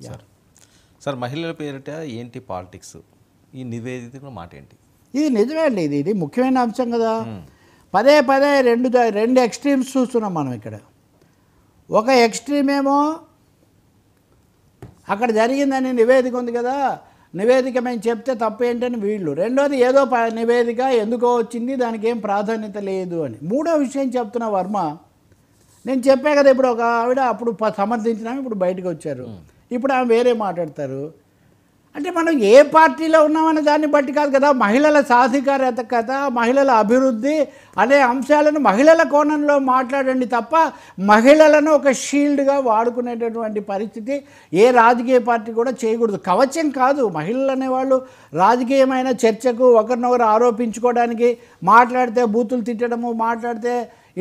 Sir sir మహిళల పేరిట ఏంటి పాలిటిక్స్, ఈ నివేదిక మాట ఏంటి? ఇది నిజమే అండి, ఇది ముఖ్యమైన అంశం కదా. పదే పదే రెండు ఎక్స్ట్రీమ్స్ చూస్తున్నాం మనం ఇక్కడ. ఒక ఎక్స్ట్రీమ్ ఏమో అక్కడ జరిగిందని నివేదిక ఉంది కదా, నివేదిక మేము చెప్తే తప్పేంటని వీళ్ళు. రెండోది ఏదో నివేదిక ఎందుకో వచ్చింది, దానికి ఏం ప్రాధాన్యత లేదు అని. మూడో విషయం చెప్తున్న వర్మ, నేను చెప్పే కదా ఇప్పుడు ఒక ఆవిడ అప్పుడు సమర్థించినాము, ఇప్పుడు బయటకు వచ్చారు, ఇప్పుడు ఆమె వేరే మాట్లాడతారు. అంటే మనం ఏ పార్టీలో ఉన్నామనే దాన్ని బట్టి కాదు కదా, మహిళల సాధికారత కథ, మహిళల అభివృద్ధి అనే అంశాలను మహిళల కోణంలో మాట్లాడండి తప్ప మహిళలను ఒక షీల్డ్గా వాడుకునేటటువంటి పరిస్థితి ఏ రాజకీయ పార్టీ కూడా చేయకూడదు. కవచం కాదు, మహిళలు అనేవాళ్ళు రాజకీయమైన చర్చకు ఒకరినొకరు ఆరోపించుకోవడానికి, మాట్లాడితే బూతులు తిట్టడము, మాట్లాడితే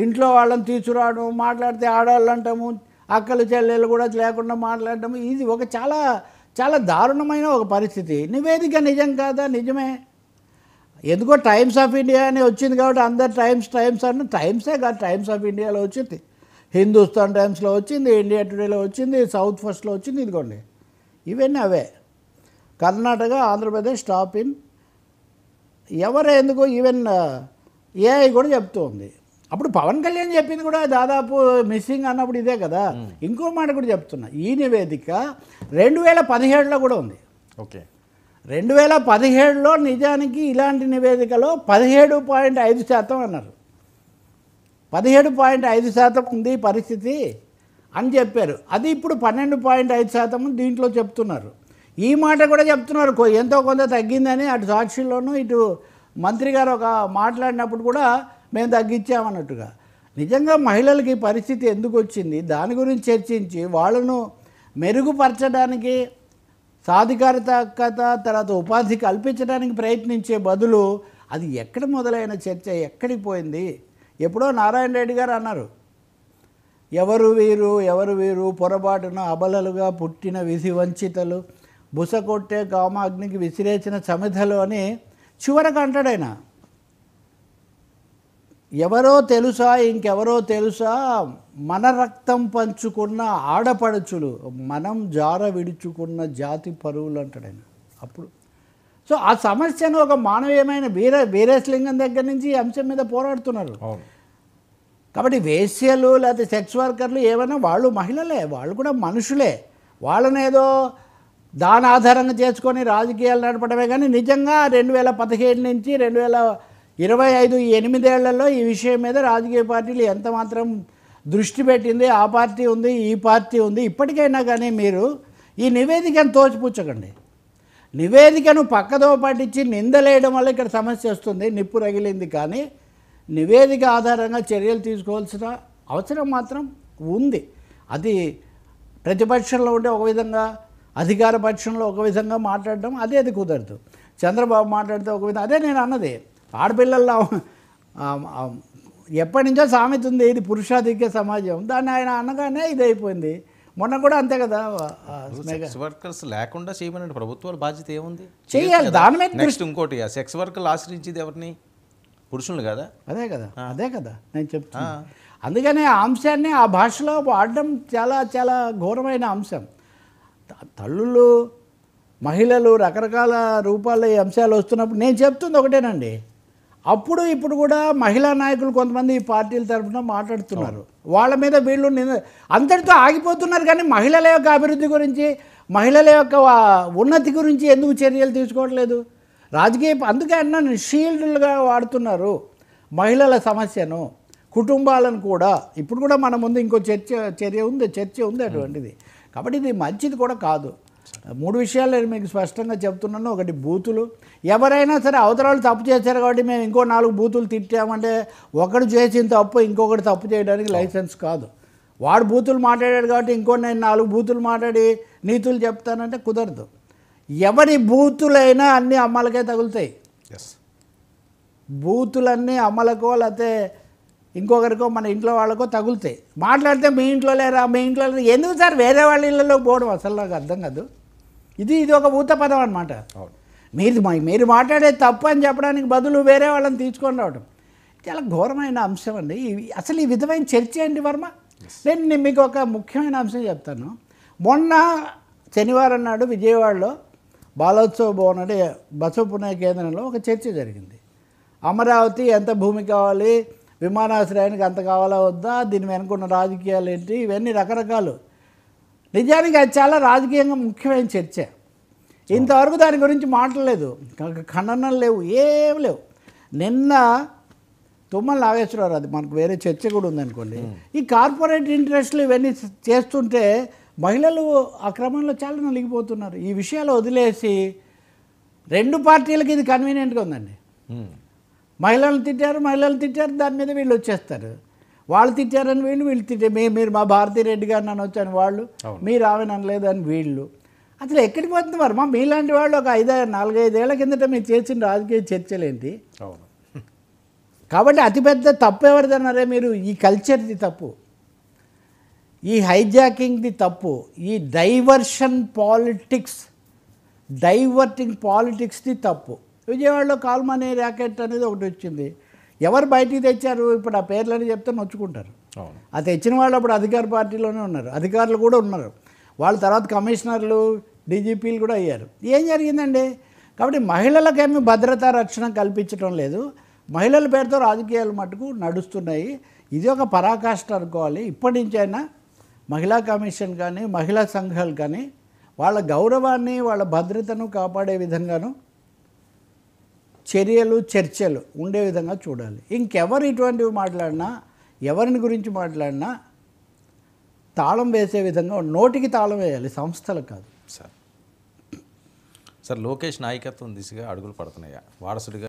ఇంట్లో వాళ్ళని తీసుకురావడం, మాట్లాడితే ఆడవాళ్ళు అంటాము, అక్కలు చెల్లెళ్ళు కూడా లేకుండా మాట్లాడటము, ఇది ఒక చాలా చాలా దారుణమైన ఒక పరిస్థితి. నివేదిక నిజం కాదా? నిజమే. ఎందుకో టైమ్స్ ఆఫ్ ఇండియా అని వచ్చింది కాబట్టి అందరు టైమ్స్ అన్న టైమ్సే కాదు, టైమ్స్ ఆఫ్ ఇండియాలో వచ్చింది, హిందుస్థాన్ టైమ్స్లో వచ్చింది, ఇండియా టుడేలో వచ్చింది, సౌత్ ఫస్ట్లో వచ్చింది. ఇదిగోండి ఇవన్నీ అవే. కర్ణాటక, ఆంధ్రప్రదేశ్ టాప్ ఇన్ ఎవరు ఎందుకు ఈవెన్ ఏఐ కూడా చెప్తూ ఉంది. అప్పుడు పవన్ కళ్యాణ్ చెప్పింది కూడా దాదాపు మిస్సింగ్ అన్నప్పుడు ఇదే కదా. ఇంకో మాట కూడా చెప్తున్నా, ఈ నివేదిక 2017లో కూడా ఉంది. ఓకే, 2017లో నిజానికి ఇలాంటి నివేదికలో 17.5% అన్నారు. 17.5% ఉంది పరిస్థితి అని చెప్పారు. అది ఇప్పుడు 12.5% దీంట్లో చెప్తున్నారు. ఈ మాట కూడా చెప్తున్నారు ఎంతో కొంత తగ్గిందని. అటు సాక్షిలోనూ ఇటు మంత్రి గారు ఒక మాట్లాడినప్పుడు కూడా మేము తగ్గించామన్నట్టుగా. నిజంగా మహిళలకి పరిస్థితి ఎందుకు వచ్చింది దాని గురించి చర్చించి వాళ్ళను మెరుగుపరచడానికి, సాధికారత తర్వాత ఉపాధి కల్పించడానికి ప్రయత్నించే బదులు అది ఎక్కడ మొదలైన చర్చ ఎక్కడికి పోయింది? ఎప్పుడో నారాయణ రెడ్డి గారు అన్నారు, ఎవరు వీరు పొరపాటున అబలలుగా పుట్టిన విధి వంచితలు, బుసకొట్టే కామాగ్నికి విసిరేసిన సమిధలు అని చివరకు అంటాడైనా. ఎవరో తెలుసా, ఇంకెవరో తెలుసా, మన రక్తం పంచుకున్న ఆడపడుచులు, మనం జార విడుచుకున్న జాతి పరువులు అంటాడు ఆయన అప్పుడు. సో ఆ సమస్యను ఒక మానవీయమైన వీరేశలింగం దగ్గర నుంచి ఈ అంశం మీద పోరాడుతున్నారు. కాబట్టి వేశ్యలు లేకపోతే సెక్స్ వర్కర్లు ఏమైనా వాళ్ళు మహిళలే, వాళ్ళు కూడా మనుషులే. వాళ్ళని ఏదో దాని ఆధారంగా చేసుకొని రాజకీయాలు నడపడమే కానీ నిజంగా 2017 నుంచి 2025 ఈ 8 ఏళ్లలో ఈ విషయం మీద రాజకీయ పార్టీలు ఎంత మాత్రం దృష్టి పెట్టింది, ఆ పార్టీ ఉంది, ఈ పార్టీ ఉంది. ఇప్పటికైనా కానీ మీరు ఈ నివేదికను తోచిపుచ్చకండి. నివేదికను పక్కదో పట్టించి నిందలేయడం వల్ల ఇక్కడ సమస్య వస్తుంది, నిప్పు రగిలింది. కానీ నివేదిక ఆధారంగా చర్యలు తీసుకోవాల్సిన అవసరం మాత్రం ఉంది. అది ప్రతిపక్షంలో ఉండే ఒక విధంగా, అధికార పక్షంలో ఒక విధంగా మాట్లాడడం అది కుదరదు. చంద్రబాబు మాట్లాడితే ఒక విధంగా. అదే నేను అన్నది, ఆడపిల్లల్లో ఎప్పటి నుంచో సామెత ఉంది, ఇది పురుషాధిక్య సమాజం. దాన్ని ఆయన అనగానే ఇది అయిపోయింది. మొన్న కూడా అంతే కదా. సెక్స్ వర్కర్స్ లేకుండా చేయమని ప్రభుత్వాల బాధ్యత ఏముంది? చేయాలి. దాని మీద నెక్స్ట్ ఇంకోటి, ఆ సెక్స్ వర్కర్లు ఆశ్రయించేది ఎవరిని? పురుషులు కదా. అదే కదా నేను చెప్తున్నా. అందుకనే ఆ అంశాన్ని ఆ భాషలో వాడడం చాలా చాలా ఘోరమైన అంశం. తల్లులు, మహిళలు రకరకాల రూపాల్లో ఈ అంశాలు వస్తున్నప్పుడు నేను చెప్తుంది ఒకటేనండి. అప్పుడు ఇప్పుడు కూడా మహిళా నాయకులు కొంతమంది ఈ పార్టీల తరఫున మాట్లాడుతున్నారు. వాళ్ళ మీద వీళ్ళు అంతటితో ఆగిపోతున్నారు. కానీ మహిళల యొక్క అభివృద్ధి గురించి, మహిళల యొక్క ఉన్నతి గురించి ఎందుకు చర్యలు తీసుకోవట్లేదు? రాజకీయ అందుకే అన్నాను, షీల్డ్లుగా వాడుతున్నారు మహిళల సమస్యను, కుటుంబాలను కూడా. ఇప్పుడు కూడా మన ముందు ఇంకో చర్చ ఉంది అటువంటిది. కాబట్టి ఇది మంచిది కూడా కాదు. 3 విషయాలు నేను మీకు స్పష్టంగా చెప్తున్నాను. ఒకటి, బూతులు. ఎవరైనా సరే అవతరాలు తప్పు చేశారు కాబట్టి మేము ఇంకో 4 బూతులు తిట్టామంటే ఒకడు చేసిన తప్పు ఇంకొకటి తప్పు చేయడానికి లైసెన్స్ కాదు. వాడు బూతులు మాట్లాడాడు కాబట్టి ఇంకో నేను 4 బూతులు మాట్లాడి నీతులు చెప్తానంటే కుదరదు. ఎవరి బూతులైనా అన్నీ అమ్మలకే తగులుతాయి. బూతులన్నీ అమ్మలకో లేకపోతే ఇంకొకరికో మన ఇంట్లో వాళ్ళకో తగులుతాయి. మాట్లాడితే మీ ఇంట్లో లేరా, మీ ఇంట్లో లేరా, ఎందుకు సార్ వేరే వాళ్ళ ఇళ్ళలో పోవడం? అసలు నాకు అర్థం కాదు. ఇది ఒక ఊత పదం అనమాట. మీరు మాట్లాడేది తప్పు అని చెప్పడానికి బదులు వేరే వాళ్ళని తీసుకొని రావడం చాలా ఘోరమైన అంశం అండి. అసలు ఈ విధమైన చర్చ ఏంటి వర్మ? నేను మీకు ఒక ముఖ్యమైన అంశం చెప్తాను. మొన్న శనివారం నాడు విజయవాడలో బాలోత్సవ భవన్ అంటే బసవపుణ్య కేంద్రంలో ఒక చర్చ జరిగింది. అమరావతి ఎంత భూమి కావాలి, విమానాశ్రయానికి అంత కావాలా వద్దా, దీని వెనుకున్న రాజకీయాలు ఏంటి, ఇవన్నీ రకరకాలు. నిజానికి అది చాలా రాజకీయంగా ముఖ్యమైన చర్చ. ఇంతవరకు దాని గురించి మాట్లాడలేదు, ఖండనలు లేవు, ఏం లేవు. నిన్న తుమ్మల నాగేశ్వరరావు, అది మనకు వేరే చర్చ కూడా ఉందనుకోండి, ఈ కార్పొరేట్ ఇంట్రెస్ట్లు ఇవన్నీ చేస్తుంటే మహిళలు ఆ క్రమంలో చాలా నలిగిపోతున్నారు. ఈ విషయాలు వదిలేసి రెండు పార్టీలకి ఇది కన్వీనియంట్గా ఉందండి. మహిళలు తిట్టారు, దాని మీద వీళ్ళు వచ్చేస్తారు. వాళ్ళు తిట్టారని వీళ్ళు తిట్టారు. మీరు మా భారతీరెడ్డి గారు నన్ను వచ్చాను వాళ్ళు, మీరు ఆమె అనలేదని వీళ్ళు. అసలు ఎక్కడికి పోతుంది వర్మ? మీలాంటి వాళ్ళు ఒక 4-5 ఏళ్ల కిందట మీరు చేసిన రాజకీయ చర్చలేంటి? కాబట్టి అతిపెద్ద తప్పు ఎవరిదన్నారే మీరు? ఈ కల్చర్ది తప్పు, ఈ హైజాకింగ్ది తప్పు, ఈ డైవర్టింగ్ పాలిటిక్స్ది తప్పు. విజయవాడలో కాల్మనీ ర్యాకెట్ అనేది ఒకటి వచ్చింది. ఎవరు బయటికి తెచ్చారు? ఇప్పుడు ఆ పేర్లని చెప్తే నొచ్చుకుంటారు. ఆ తెచ్చిన వాళ్ళు అప్పుడు అధికార పార్టీలోనే ఉన్నారు, అధికారులు కూడా ఉన్నారు. వాళ్ళ తర్వాత కమిషనర్లు, డీజీపీలు కూడా అయ్యారు. ఏం జరిగిందండి? కాబట్టి మహిళలకేమీ భద్రతా రక్షణ కల్పించడం లేదు. మహిళల పేరుతో రాజకీయాలు మటుకు నడుస్తున్నాయి. ఇది ఒక పరాకాష్ట అనుకోవాలి. ఇప్పటి నుంచైనా మహిళా కమిషన్ కానీ మహిళా సంఘాలు కానీ వాళ్ళ గౌరవాన్ని, వాళ్ళ భద్రతను కాపాడే విధంగాను చర్చలు ఉండే విధంగా చూడాలి. ఇంకెవరు ఇటువంటివి మాట్లాడినా, ఎవరిని గురించి మాట్లాడినా తాళం వేసే విధంగా నోటికి తాళం వేయాలి, సంస్థలు కాదు. సార్ లోకేష్ నాయకత్వం దిశగా అడుగులు పడుతున్నాయా వారసుడిగా?